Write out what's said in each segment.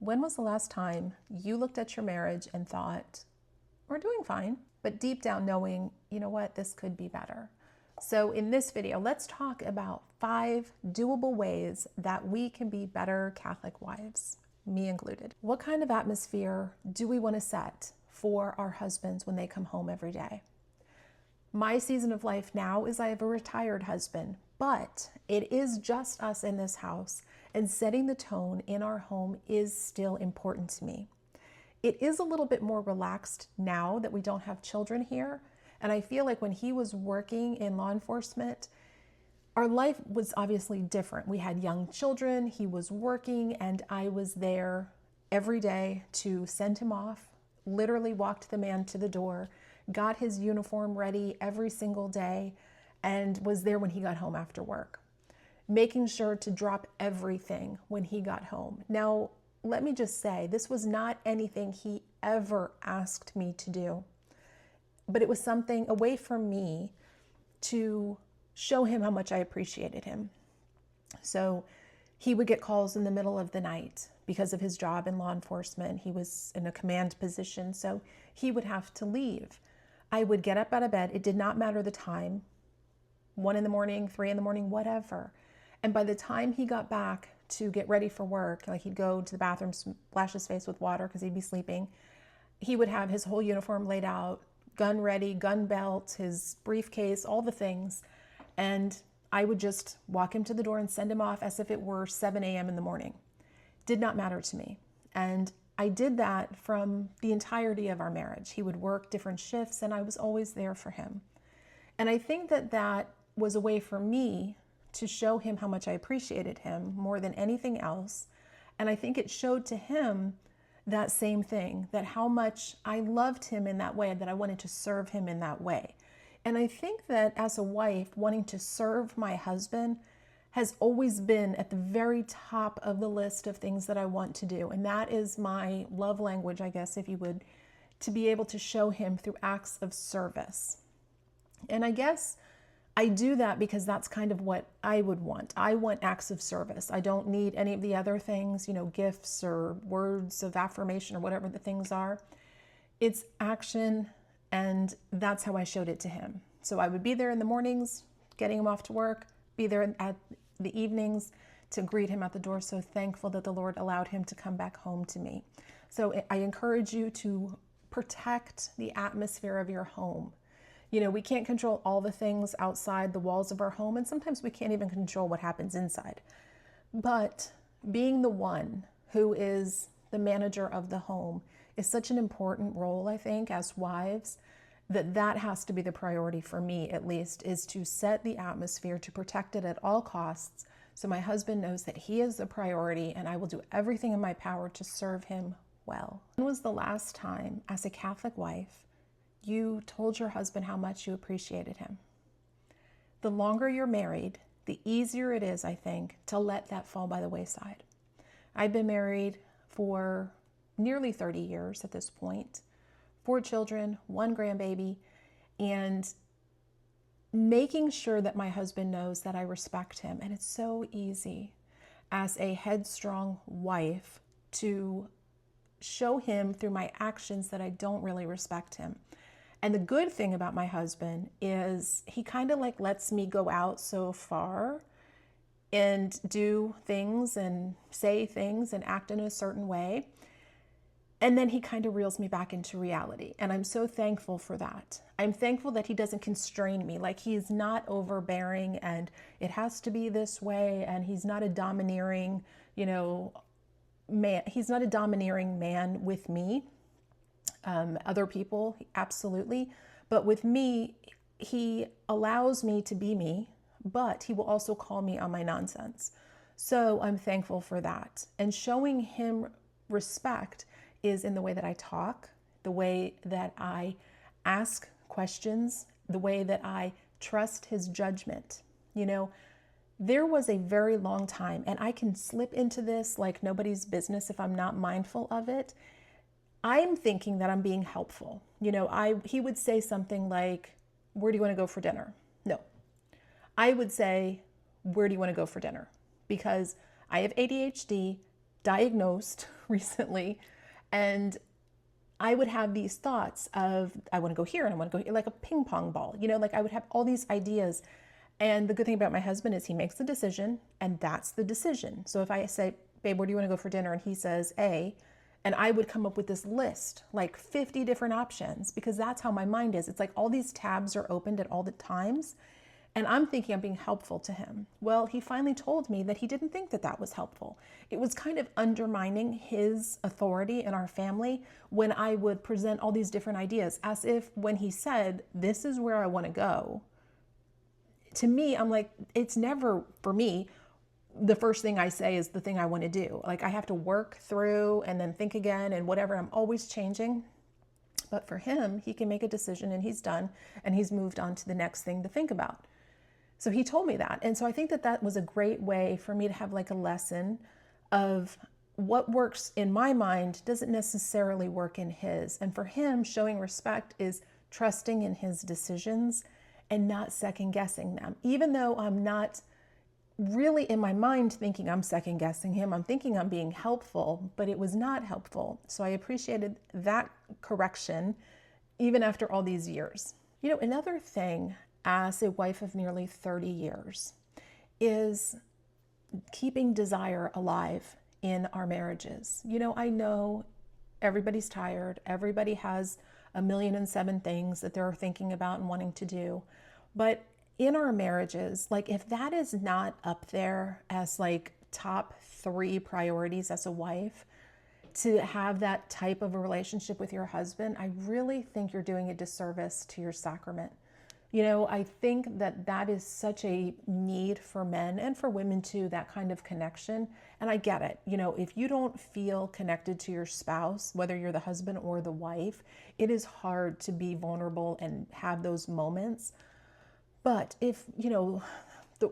When was the last time you looked at your marriage and thought, we're doing fine, but deep down knowing, you know what, this could be better? So in this video, let's talk about 5 doable ways that we can be better Catholic wives, me included. What kind of atmosphere do we want to set for our husbands when they come home every day? My season of life now is I have a retired husband, but it is just us in this house, and setting the tone in our home is still important to me. It is a little bit more relaxed now that we don't have children here, and I feel like when he was working in law enforcement, our life was obviously different. We had young children, he was working, and I was there every day to send him off, literally walked the man to the door, got his uniform ready every single day, and was there when he got home after work, making sure to drop everything when he got home. Now, let me just say, this was not anything he ever asked me to do, but it was something away from me to show him how much I appreciated him. So he would get calls in the middle of the night because of his job in law enforcement. He was in a command position, so he would have to leave. I would get up out of bed. It did not matter the time, 1 in the morning, 3 in the morning, whatever. And by the time he got back to get ready for work, like he'd go to the bathroom, splash his face with water because he'd be sleeping, he would have his whole uniform laid out, gun ready, gun belt, his briefcase, all the things. And I would just walk him to the door and send him off as if it were 7 a.m. in the morning. Did not matter to me. And I did that from the entirety of our marriage. He would work different shifts and I was always there for him. And I think that that was a way for me to show him how much I appreciated him more than anything else. And I think it showed to him that same thing, that how much I loved him in that way, that I wanted to serve him in that way. And I think that as a wife, wanting to serve my husband has always been at the very top of the list of things that I want to do. And that is my love language, I guess, if you would, to be able to show him through acts of service. And I guess I do that because that's kind of what I would want. I want acts of service. I don't need any of the other things, gifts or words of affirmation or whatever the things are. It's action, and that's how I showed it to him. So I would be there in the mornings, getting him off to work, be there at the evenings to greet him at the door. So thankful that the Lord allowed him to come back home to me. So I encourage you to protect the atmosphere of your home. We can't control all the things outside the walls of our home, and sometimes we can't even control what happens inside. But being the one who is the manager of the home is such an important role, I think, as wives, that has to be the priority for me, at least, is to set the atmosphere, to protect it at all costs, so my husband knows that he is the priority and I will do everything in my power to serve him well. When was the last time, as a Catholic wife, you told your husband how much you appreciated him? The longer you're married, the easier it is, I think, to let that fall by the wayside. I've been married for nearly 30 years at this point, 4 children, 1 grandbaby, and making sure that my husband knows that I respect him. And it's so easy as a headstrong wife to show him through my actions that I don't really respect him. And the good thing about my husband is he kind of lets me go out so far and do things and say things and act in a certain way. And then he kind of reels me back into reality. And I'm so thankful for that. I'm thankful that he doesn't constrain me. He's not overbearing and it has to be this way. And he's not a domineering, man. He's not a domineering man with me. Other people, absolutely. But with me, he allows me to be me, but he will also call me on my nonsense. So I'm thankful for that. And showing him respect is in the way that I talk, the way that I ask questions, the way that I trust his judgment. There was a very long time, and I can slip into this like nobody's business if I'm not mindful of it. I'm thinking that I'm being helpful. He would say something like, "Where do you want to go for dinner?" No. I would say, "Where do you want to go for dinner?" Because I have ADHD, diagnosed recently, and I would have these thoughts of, I want to go here and I want to go here, like a ping pong ball, like I would have all these ideas. And the good thing about my husband is he makes the decision, and that's the decision. So if I say, babe, where do you want to go for dinner? And he says A, and I would come up with this list, like 50 different options, because that's how my mind is. It's like all these tabs are opened at all the times. And I'm thinking I'm being helpful to him. Well, he finally told me that he didn't think that that was helpful. It was kind of undermining his authority in our family when I would present all these different ideas, as if when he said, this is where I want to go, to me, I'm like, it's never, for me, the first thing I say is the thing I want to do. Like I have to work through and then think again and whatever. I'm always changing. But for him, he can make a decision and he's done, and he's moved on to the next thing to think about. So he told me that. And so I think that that was a great way for me to have like a lesson of what works in my mind doesn't necessarily work in his. And for him, showing respect is trusting in his decisions and not second guessing them. Even though I'm not really in my mind thinking I'm second guessing him, I'm thinking I'm being helpful, but it was not helpful. So I appreciated that correction even after all these years. Another thing as a wife of nearly 30 years is keeping desire alive in our marriages. I know everybody's tired. Everybody has 1,000,007 things that they're thinking about and wanting to do. But in our marriages, like if that is not up there as like top 3 priorities as a wife, to have that type of a relationship with your husband, I really think you're doing a disservice to your sacrament. I think that that is such a need for men and for women too, that kind of connection. And I get it. If you don't feel connected to your spouse, whether you're the husband or the wife, it is hard to be vulnerable and have those moments. But if,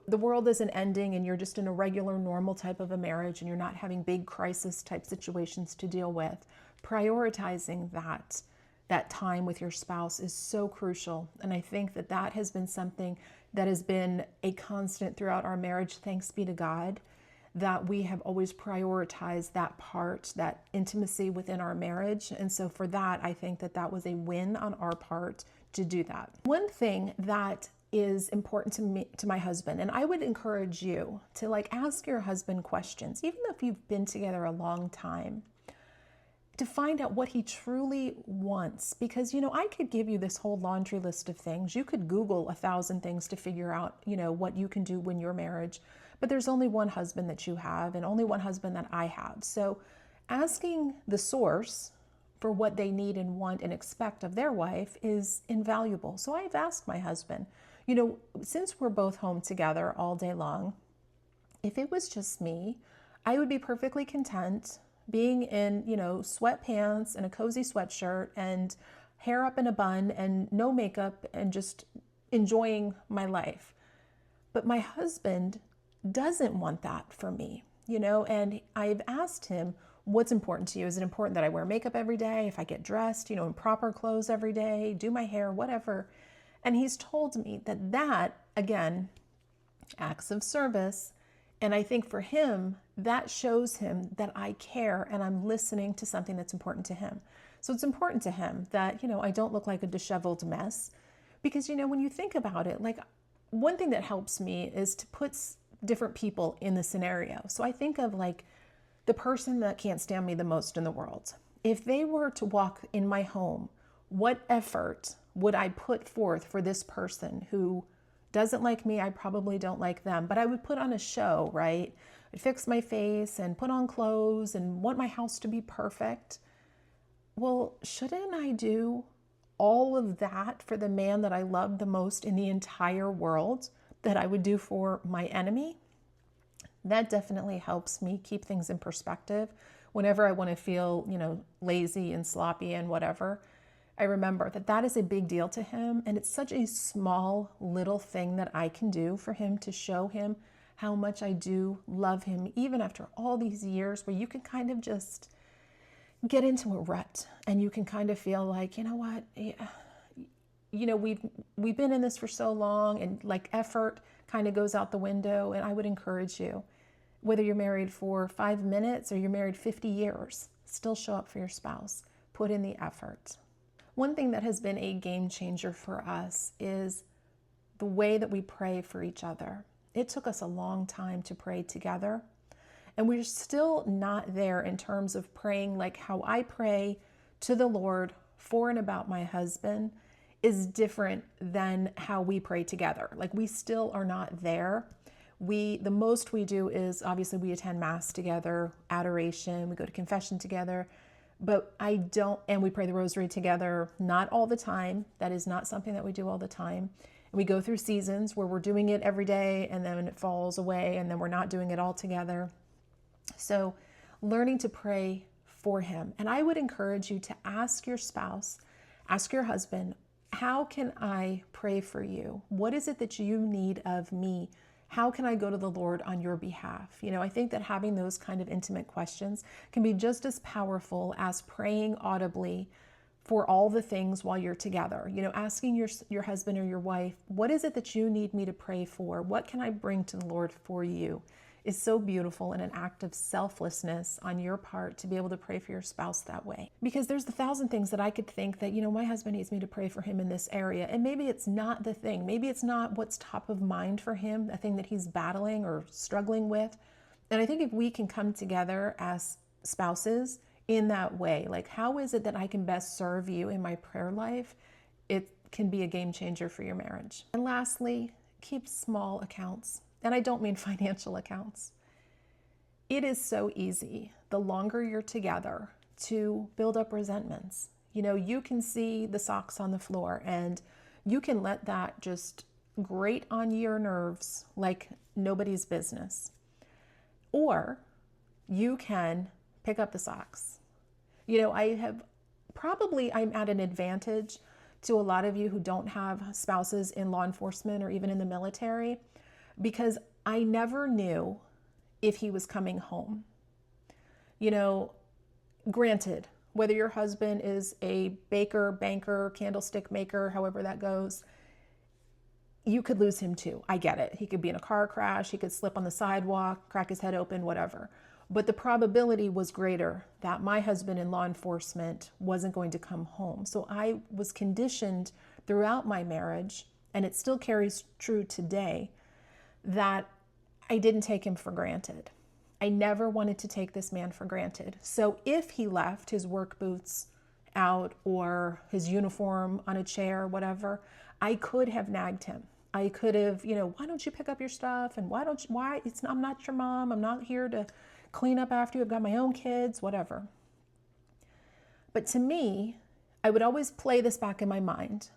the world isn't ending and you're just in a regular, normal type of a marriage and you're not having big crisis type situations to deal with, prioritizing that time with your spouse is so crucial. And I think that that has been something that has been a constant throughout our marriage, thanks be to God, that we have always prioritized that part, that intimacy within our marriage. And so for that, I think that that was a win on our part to do that. One thing that is important to me, to my husband, and I would encourage you to ask your husband questions, even if you've been together a long time, to find out what he truly wants. Because, I could give you this whole laundry list of things. You could Google 1,000 things to figure out, what you can do in your marriage. But there's only one husband that you have and only one husband that I have. So asking the source for what they need and want and expect of their wife is invaluable. So I've asked my husband, since we're both home together all day long, if it was just me, I would be perfectly content being in, sweatpants and a cozy sweatshirt and hair up in a bun and no makeup and just enjoying my life. But my husband doesn't want that for me, and I've asked him, what's important to you? Is it important that I wear makeup every day? If I get dressed, in proper clothes every day, do my hair, whatever. And he's told me that, again, acts of service. And I think for him, that shows him that I care and I'm listening to something that's important to him. So it's important to him that, I don't look like a disheveled mess. Because, when you think about it, one thing that helps me is to put different people in the scenario. So I think of the person that can't stand me the most in the world. If they were to walk in my home, what effort would I put forth for this person who doesn't like me? I probably don't like them, but I would put on a show, right? I'd fix my face and put on clothes and want my house to be perfect. Well, shouldn't I do all of that for the man that I love the most in the entire world that I would do for my enemy? That definitely helps me keep things in perspective. Whenever I want to feel, lazy and sloppy and whatever, I remember that that is a big deal to him. And it's such a small little thing that I can do for him to show him how much I do love him, even after all these years where you can kind of just get into a rut and you can kind of feel like, what, we've been in this for so long and effort kind of goes out the window. And I would encourage you, Whether you're married for 5 minutes or you're married 50 years, still show up for your spouse. Put in the effort. One thing that has been a game changer for us is the way that we pray for each other. It took us a long time to pray together, and we're still not there in terms of praying like how I pray to the Lord for and about my husband is different than how we pray together. Like, we still are not there. The most we do is obviously we attend Mass together, adoration, we go to confession together, but and we pray the rosary together, not all the time. That is not something that we do all the time. And we go through seasons where we're doing it every day and then it falls away and then we're not doing it all together. So learning to pray for him. And I would encourage you to ask your spouse, ask your husband, how can I pray for you? What is it that you need of me? How can I go to the Lord on your behalf? I think that having those kind of intimate questions can be just as powerful as praying audibly for all the things while you're together. Asking your husband or your wife, what is it that you need me to pray for? What can I bring to the Lord for you? Is so beautiful and an act of selflessness on your part to be able to pray for your spouse that way. Because there's 1,000 things that I could think that, my husband needs me to pray for him in this area. And maybe it's not the thing. Maybe it's not what's top of mind for him, a thing that he's battling or struggling with. And I think if we can come together as spouses in that way, like, how is it that I can best serve you in my prayer life? It can be a game changer for your marriage. And lastly, keep small accounts. And I don't mean financial accounts. It is so easy, the longer you're together, to build up resentments. You can see the socks on the floor and you can let that just grate on your nerves like nobody's business. Or you can pick up the socks. I'm at an advantage to a lot of you who don't have spouses in law enforcement or even in the military, because I never knew if he was coming home. Granted, whether your husband is a baker, banker, candlestick maker, however that goes, you could lose him too. I get it. He could be in a car crash, he could slip on the sidewalk, crack his head open, whatever. But the probability was greater that my husband in law enforcement wasn't going to come home. So I was conditioned throughout my marriage, and it still carries true today, that I didn't take him for granted. I never wanted to take this man for granted. So if he left his work boots out or his uniform on a chair, whatever, I could have nagged him. I could have, why don't you pick up your stuff? And I'm not your mom. I'm not here to clean up after you. I've got my own kids, whatever. But to me, I would always play this back in my mind.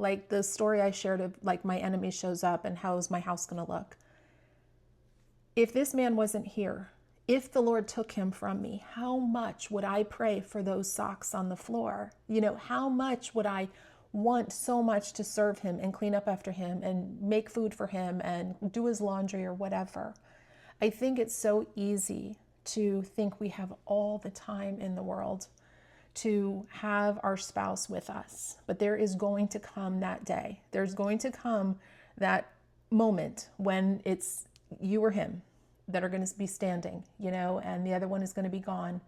Like the story I shared of, like, my enemy shows up and how's my house going to look? If this man wasn't here, if the Lord took him from me, how much would I pray for those socks on the floor? How much would I want so much to serve him and clean up after him and make food for him and do his laundry or whatever? I think it's so easy to think we have all the time in the world to have our spouse with us. But there is going to come that day. There's going to come that moment when it's you or him that are going to be standing, and the other one is going to be gone.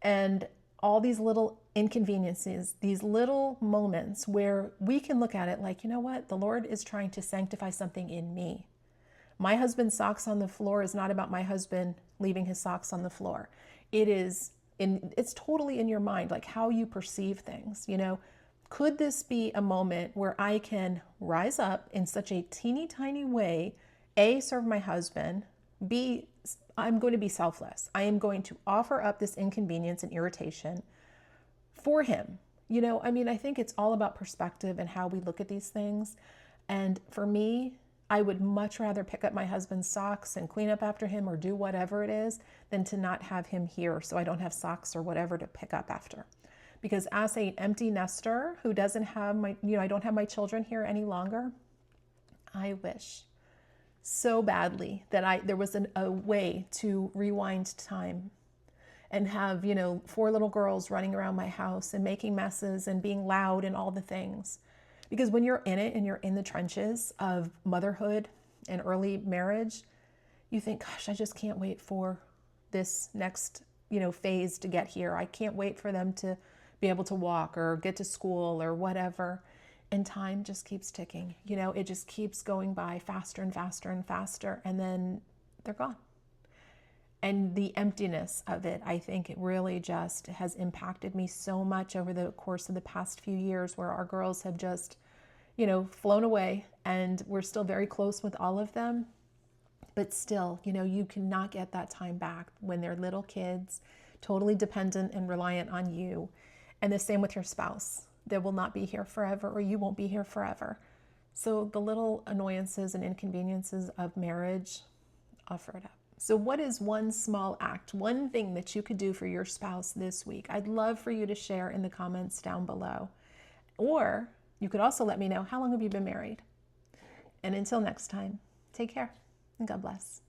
And all these little inconveniences, these little moments where we can look at it like, what? The Lord is trying to sanctify something in me. My husband's socks on the floor is not about my husband leaving his socks on the floor. It's totally in your mind, like how you perceive things. Could this be a moment where I can rise up in such a teeny tiny way, A, serve my husband, B, I'm going to be selfless. I am going to offer up this inconvenience and irritation for him. I think it's all about perspective and how we look at these things. And for me, I would much rather pick up my husband's socks and clean up after him or do whatever it is than to not have him here so I don't have socks or whatever to pick up after. Because as an empty nester who doesn't have I don't have my children here any longer, I wish so badly that there was a way to rewind time and have, 4 little girls running around my house and making messes and being loud and all the things. Because when you're in it and you're in the trenches of motherhood and early marriage, you think, gosh, I just can't wait for this next, phase to get here. I can't wait for them to be able to walk or get to school or whatever. And time just keeps ticking. It just keeps going by faster and faster and faster, and then they're gone. And the emptiness of it, I think it really just has impacted me so much over the course of the past few years, where our girls have just, flown away, and we're still very close with all of them. But still, you cannot get that time back when they're little kids, totally dependent and reliant on you. And the same with your spouse. They will not be here forever, or you won't be here forever. So the little annoyances and inconveniences of marriage, offer it up. So what is one small act, one thing that you could do for your spouse this week? I'd love for you to share in the comments down below. Or you could also let me know, how long have you been married? And until next time, take care and God bless.